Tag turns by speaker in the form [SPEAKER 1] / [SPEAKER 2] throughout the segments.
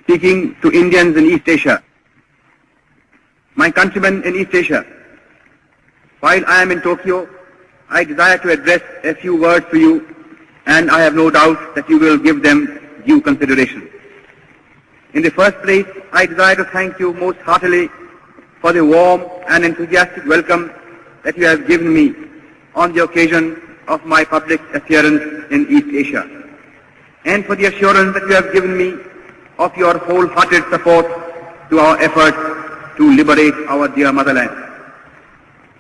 [SPEAKER 1] speaking to Indians in East Asia. My countrymen in East Asia, while I am in Tokyo, I desire to address a few words to you, and I have no doubt that you will give them due consideration. In the first place, I desire to thank you most heartily for the warm and enthusiastic welcome that you have given me on the occasion of my public appearance in East Asia, and for the assurance that you have given me of your wholehearted support to our efforts to liberate our dear motherland.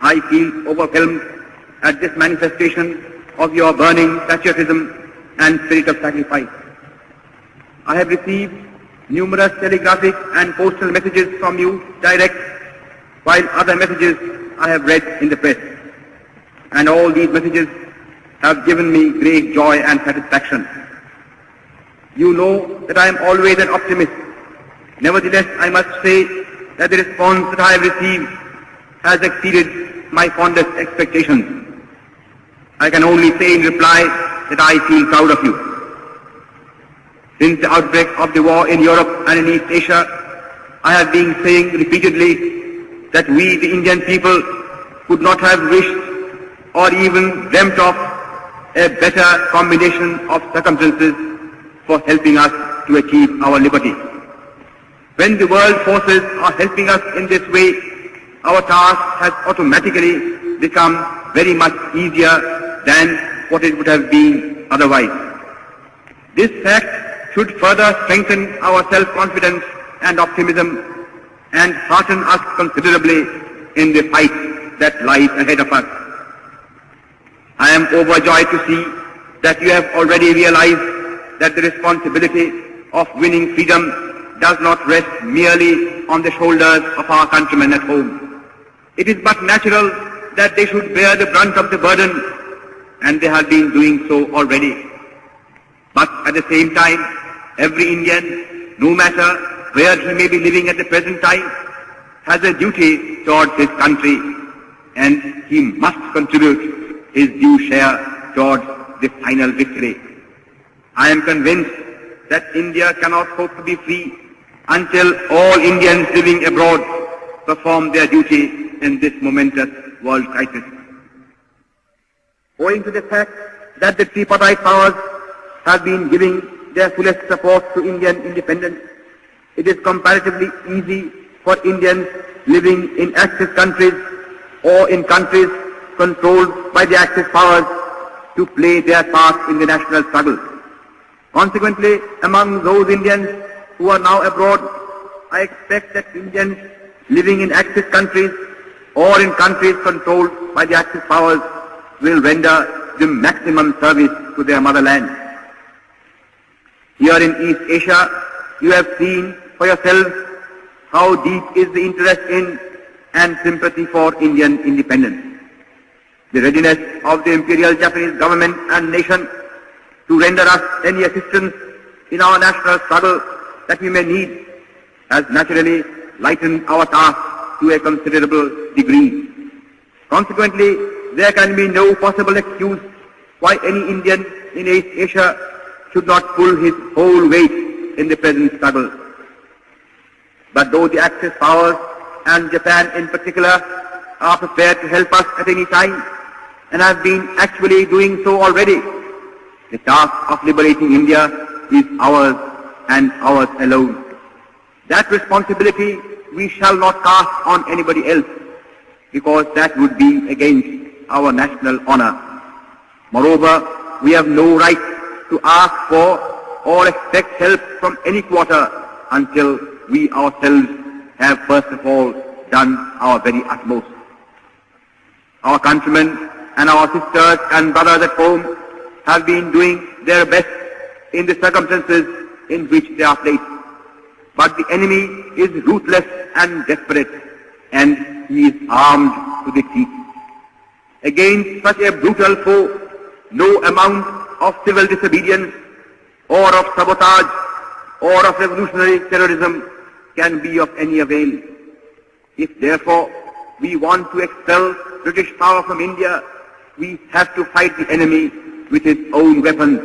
[SPEAKER 1] I feel overwhelmed at this manifestation of your burning patriotism and spirit of sacrifice. I have received numerous telegraphic and postal messages from you direct, while other messages I have read in the press. And all these messages have given me great joy and satisfaction. You know that I am always an optimist. Nevertheless, I must say that the response that I have received has exceeded my fondest expectations. I can only say in reply that I feel proud of you. Since the outbreak of the war in Europe and in East Asia, I have been saying repeatedly that we, the Indian people, could not have wished or even dreamt of a better combination of circumstances for helping us to achieve our liberty. When the world forces are helping us in this way, our task has automatically become very much easier than what it would have been otherwise. This fact should further strengthen our self-confidence and optimism and hearten us considerably in the fight that lies ahead of us. I am overjoyed to see that you have already realized that the responsibility of winning freedom does not rest merely on the shoulders of our countrymen at home. It is but natural that they should bear the brunt of the burden, and they have been doing so already. But at the same time, every Indian, no matter where he may be living at the present time, has a duty towards his country, and he must contribute his due share towards the final victory. I am convinced that India cannot hope to be free until all Indians living abroad perform their duty in this momentous world crisis. Owing to the fact that the tripartite powers have been giving their fullest support to Indian independence, it is comparatively easy for Indians living in Axis countries or in countries controlled by the Axis powers to play their part in the national struggle. Consequently, among those Indians who are now abroad, I expect that Indians living in Axis countries or in countries controlled by the Axis powers will render the maximum service to their motherland. Here in East Asia, you have seen for yourselves how deep is the interest in and sympathy for Indian independence. The readiness of the Imperial Japanese government and nation to render us any assistance in our national struggle that we may need has naturally lightened our task to a considerable degree. Consequently, there can be no possible excuse why any Indian in East Asia should not pull his whole weight in the present struggle. But though the Axis powers and Japan in particular are prepared to help us at any time and have been actually doing so already, the task of liberating India is ours and ours alone. That responsibility we shall not cast on anybody else, because that would be against our national honor. Moreover, we have no right to ask for or expect help from any quarter until we ourselves have first of all done our very utmost. Our countrymen and our sisters and brothers at home have been doing their best in the circumstances in which they are placed. But the enemy is ruthless and desperate, and he is armed to the teeth. Against such a brutal foe, no amount of civil disobedience or of sabotage or of revolutionary terrorism can be of any avail. If therefore we want to expel British power from India, we have to fight the enemy with his own weapons,